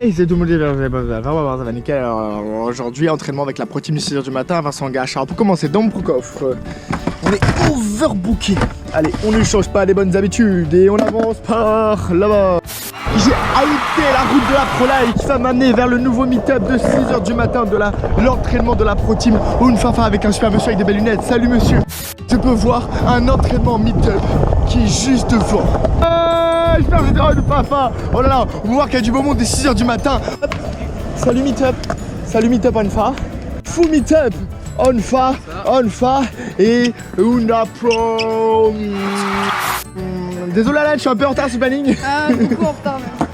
Et c'est tout le monde, ça va nickel. Alors, aujourd'hui, entraînement avec la pro team du 6h du matin, Vincent Gach. Alors pour commencer, dans mon coffre, on est overbooké. Allez, on ne change pas les bonnes habitudes et on avance par là-bas. J'ai arrêté la route de la Pro Life qui va m'amener vers le nouveau meet-up de 6h du matin de l'entraînement de la Pro Team. Une fafa avec un super monsieur avec des belles lunettes. Salut monsieur. Je peux voir un entraînement meet-up qui est juste devant. J'espère que c'est une fafa. Oh là là, on va voir qu'il y a du beau monde dès 6h du matin. Salut meet-up. Salut meet-up Onfa. Full meet-up. Onfa et una pro. Désolé Alan, je suis un peu en retard sur le planning. Ah, beaucoup en retard même.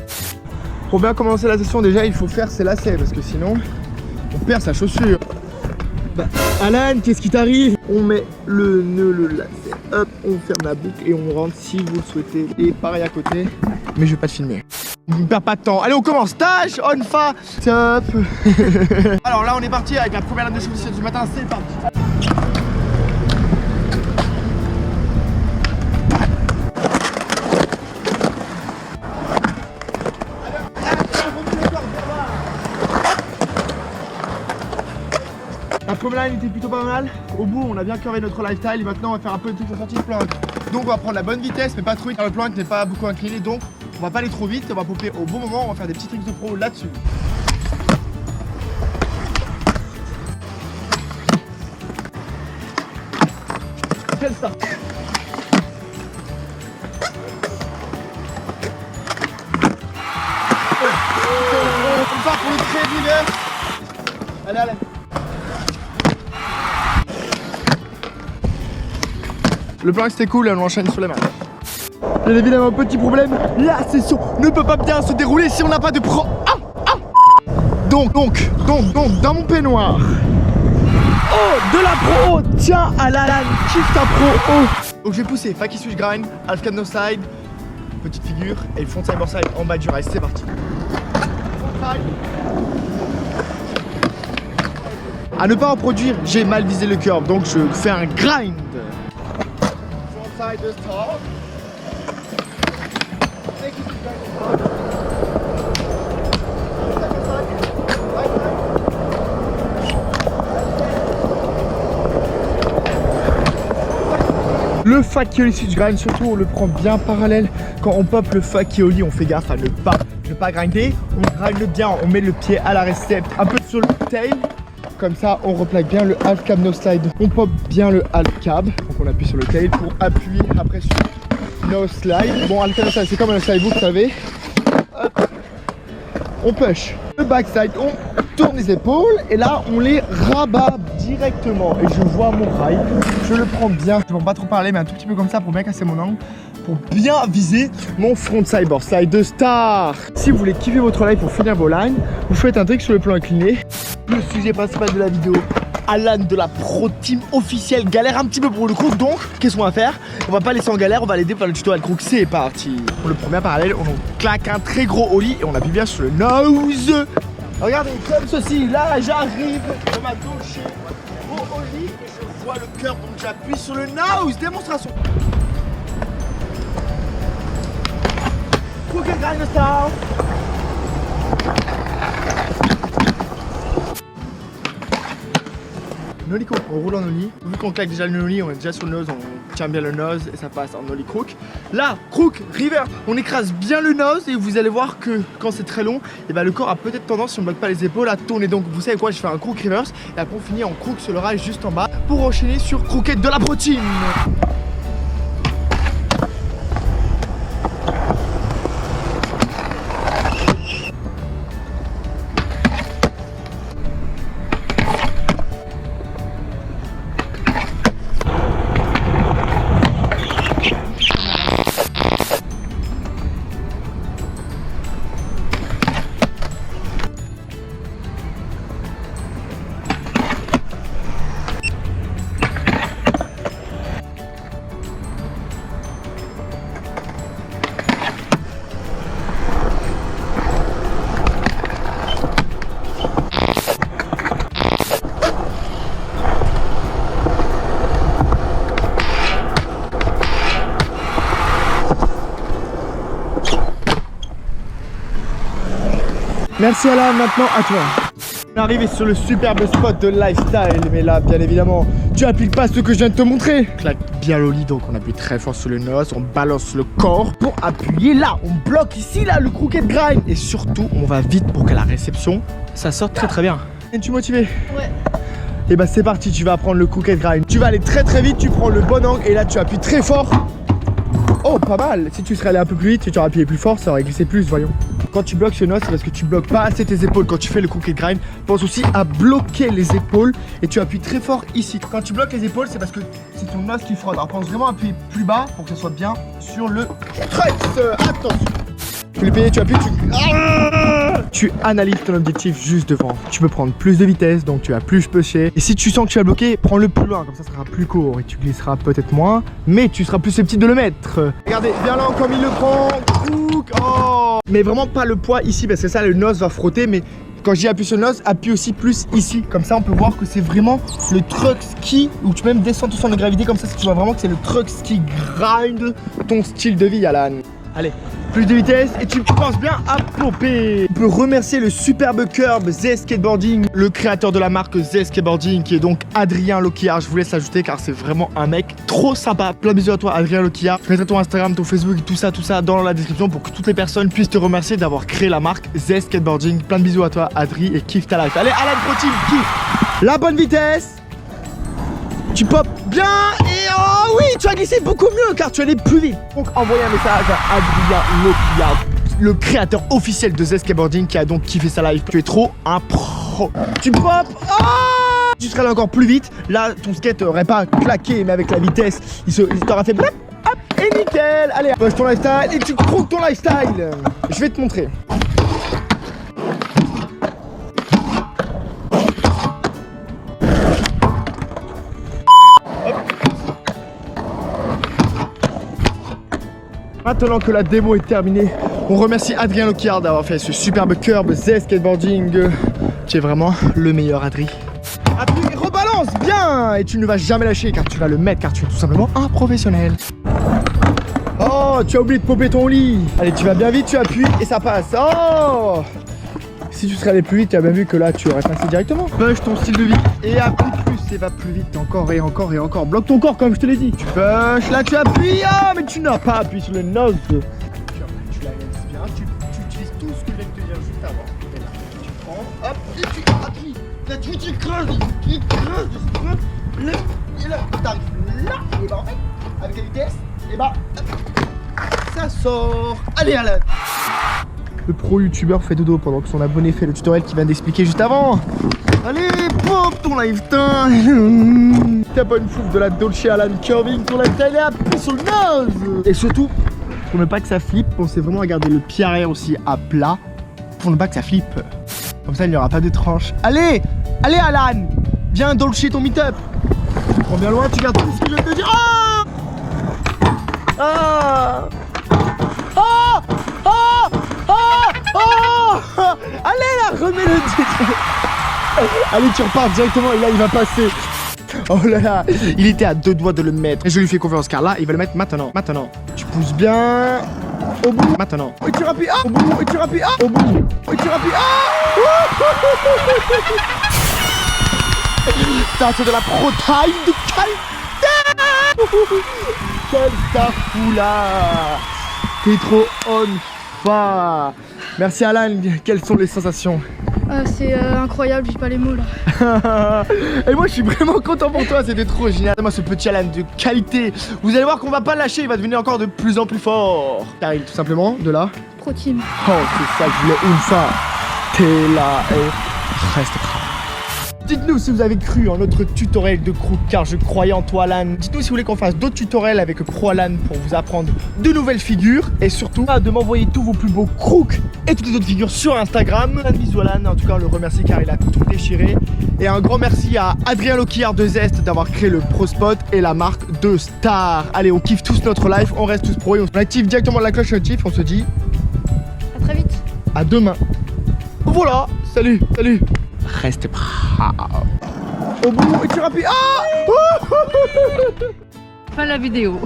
Pour bien commencer la session, déjà il faut faire ses lacets parce que sinon on perd sa chaussure. Bah, Alan, qu'est-ce qui t'arrive? On met le nœud, le lacet, hop, on ferme la boucle et on rentre si vous le souhaitez. Et pareil à côté, mais je vais pas te filmer. Ne perds pas de temps. Allez, on commence. Tâche, Onfa, top. Alors là, on est parti avec la première lame de chaussures du matin. C'est parti. La première ligne était plutôt pas mal. Au bout, on a bien curvé notre lifestyle. Et maintenant, on va faire un peu de trucs sur sortie de planque. Donc, on va prendre la bonne vitesse, mais pas trop vite car le planque n'est pas beaucoup incliné. Donc, on va pas aller trop vite. On va popper au bon moment. On va faire des petits tricks de pro là-dessus. Quel start! On part pour le très d'hiver. Allez, allez. Le plan c'était cool et on enchaîne sur les mains. Bien évidemment, petit problème, la session ne peut pas bien se dérouler si on n'a pas de pro. Donc, dans mon peignoir. Oh, de la pro. Tiens, Alan, kiffe ta pro. Oh. Donc j'ai poussé Faki Switch Grind, Half Cab No Slide, petite figure et le front side board side en bas du rail. C'est parti. À ne pas reproduire, j'ai mal visé le curve, donc je fais un grind. Side de start. Le Fakioli switch grind, surtout on le prend bien parallèle. Quand on pop le Fakioli, on fait gaffe à ne pas grinder. On grind bien, on met le pied à la récepte, un peu sur le tail. Comme ça, on replaque bien le half cab no slide. On pop bien le half cab. Donc on appuie sur le tail pour appuyer après sur no slide. Bon, half cab no slide, c'est comme un slide, vous savez. Hop. On push. Le backside, on tourne les épaules et là, on les rabat directement. Et je vois mon rail. Je le prends bien. Je ne vais pas trop parler, mais un tout petit peu comme ça pour bien casser mon angle. Pour bien viser mon front side board slide de star. Si vous voulez kiffer votre live pour finir vos lines, vous faites un trick sur le plan incliné. Le sujet principal de la vidéo, Alan de la Pro Team officielle galère un petit peu pour le crook, donc qu'est-ce qu'on va faire? On va pas laisser en galère, on va l'aider par le tuto à le crook, c'est parti. Pour le premier parallèle, on claque un très gros ollie et on appuie bien sur le nose. Regardez, comme ceci, là j'arrive de ma gauche au ollie et je vois le cœur, donc j'appuie sur le nose, démonstration. Crook and grind style. Nollie crook, on roule en nollie. Vu qu'on claque déjà le nollie, on est déjà sur le nose, on tient bien le nose et ça passe en nollie crook. Là, crook, reverse, on écrase bien le nose et vous allez voir que quand c'est très long, et ben le corps a peut-être tendance, si on ne bloque pas les épaules, à tourner. Donc vous savez quoi, je fais un crook reverse et après on finit en crook sur le rail juste en bas pour enchaîner sur croquette de la protéine. Merci Alan, maintenant à toi. On est arrivé sur le superbe spot de lifestyle, mais là, bien évidemment, tu appliques pas ce que je viens de te montrer. Claque bien le lit, donc on appuie très fort sur le nose, on balance le corps pour appuyer là. On bloque ici, là, le crooked grind. Et surtout, on va vite pour que la réception, ça sorte très très bien. Es-tu motivé? Ouais. Et bah c'est parti, tu vas apprendre le crooked grind. Tu vas aller très très vite, tu prends le bon angle et là tu appuies très fort. Oh, pas mal. Si tu serais allé un peu plus vite, tu aurais appuyé plus fort, ça aurait glissé plus, voyons. Quand tu bloques ce nose, c'est parce que tu bloques pas assez tes épaules. Quand tu fais le crooked grind, pense aussi à bloquer les épaules et tu appuies très fort ici. Quand tu bloques les épaules, c'est parce que c'est ton nose qui frotte. Alors pense vraiment à appuyer plus bas pour que ça soit bien sur le stretch. Attention. Tu le payes, tu appuies, tu analyses ton objectif juste devant. Tu peux prendre plus de vitesse, donc tu vas plus pusher. Et si tu sens que tu vas bloquer, prends-le plus loin, comme ça sera plus court et tu glisseras peut-être moins, mais tu seras plus susceptible de le mettre. Regardez, bien là comme il le prend. Oh. Mais vraiment pas le poids ici, parce que ça, le nose va frotter, mais quand je dis appuie sur le nose, appuie aussi plus ici. Comme ça, on peut voir que c'est vraiment le truck ski, où tu peux même descendre tout centre de gravité, comme ça, tu vois vraiment que c'est le truck ski grind ton style de vie, Alan. Allez, plus de vitesse et tu penses bien à popper. On peut remercier le superbe curb Z Skateboarding, le créateur de la marque Z Skateboarding, qui est donc Adrien Loquillard. Je vous laisse l'ajouter car c'est vraiment un mec trop sympa. Plein de bisous à toi, Adrien Loquillard. Je mettrai ton Instagram, ton Facebook et tout ça dans la description pour que toutes les personnes puissent te remercier d'avoir créé la marque Z Skateboarding. Plein de bisous à toi, Adri, et kiffe ta life. Allez, Alan Pro Team, kiffe. La bonne vitesse. Tu pop bien et oh oui, tu as glissé beaucoup mieux car tu allais plus vite. Donc envoyez un message à Adrien Loquillard, le créateur officiel de Z Skateboarding, qui a donc kiffé sa live. Tu es trop un pro. Tu pop, oh, tu serais allé encore plus vite. Là, ton skate aurait pas claqué, mais avec la vitesse, il t'aura fait blap, hop, et nickel. Allez, push ton lifestyle et tu croques ton lifestyle. Je vais te montrer. Maintenant que la démo est terminée, on remercie Adrien Loquillard d'avoir fait ce superbe curb Z Skateboarding. Tu es vraiment le meilleur, Adri. Appuie, rebalance bien. Et tu ne vas jamais lâcher car tu vas le mettre, car tu es tout simplement un professionnel. Oh, tu as oublié de popper ton lit. Allez, tu vas bien vite, tu appuies et ça passe. Oh, si tu serais allé plus vite, tu as bien vu que là, tu aurais passé directement. Push ton style de vie et appuie plus et va plus vite. Encore et encore et encore. Bloque ton corps comme je te l'ai dit. Tu push, là tu appuies. Ah, mais tu n'as pas appuyé sur le nose. Tu la laisses bien. Tu utilises tout ce que je viens de te dire juste avant. Et là, tu prends, hop, et tu appuies. Là, tu creuses. Et là, t'arrives là. Et bah en fait, avec la vitesse, et bah, ça sort. Allez, Alan. Le pro youtubeur fait dodo pendant que son abonné fait le tutoriel qu'il vient d'expliquer juste avant. Allez, pop ton lifestyle. T'as pas une fouf de la Dolce Alan curving ton lifestyle et appuie sur le nose. Et surtout, pour ne pas que ça flippe, pensez vraiment à garder le pied arrière aussi à plat pour ne pas que ça flippe. Comme ça, il n'y aura pas de tranche. Allez, allez Alan, viens Dolce ton meet-up. Tu prends bien loin, tu gardes tout ce que je viens de te dire. Ah, ah, ah, ah, ah. Allez là, remets-le. Allez, tu repars directement et là il va passer. Oh là là, il était à 2 doigts de le mettre. Et je lui fais confiance car là il va le mettre maintenant. Maintenant, tu pousses bien. Au bout. Maintenant. Et tu rappuies. Ah. Au bout. Et tu rappuies. Ah. Au bout. Et tu rappuies. Ah. Ça c'est de la pro time de qualité. Quel starfou là. T'es trop on fire. Merci Alan, quelles sont les sensations? C'est incroyable, j'ai pas les mots là. Et moi je suis vraiment content pour toi, c'était trop génial. Moi ce petit Alan de qualité, vous allez voir qu'on va pas lâcher, il va devenir encore de plus en plus fort. Car il tout simplement de là. Pro team. Oh c'est ça que je voulais une fois. T'es là et reste prêt. Dites-nous si vous avez cru en notre tutoriel de crook car je croyais en toi Alan. Dites-nous si vous voulez qu'on fasse d'autres tutoriels avec Pro Alan pour vous apprendre de nouvelles figures. Et surtout de m'envoyer tous vos plus beaux crooks et toutes les autres figures sur Instagram. Un bisou Alan, en tout cas on le remercie car il a tout déchiré. Et un grand merci à Adrien Loquillard de Zest d'avoir créé le Pro Spot et la marque de Star. Allez, on kiffe tous notre life, on reste tous pro et on active directement la cloche notif. On se dit à très vite. À demain. Voilà, salut, salut. Reste prêt. Au bout et tu rappuies. Ah. Fin de la vidéo.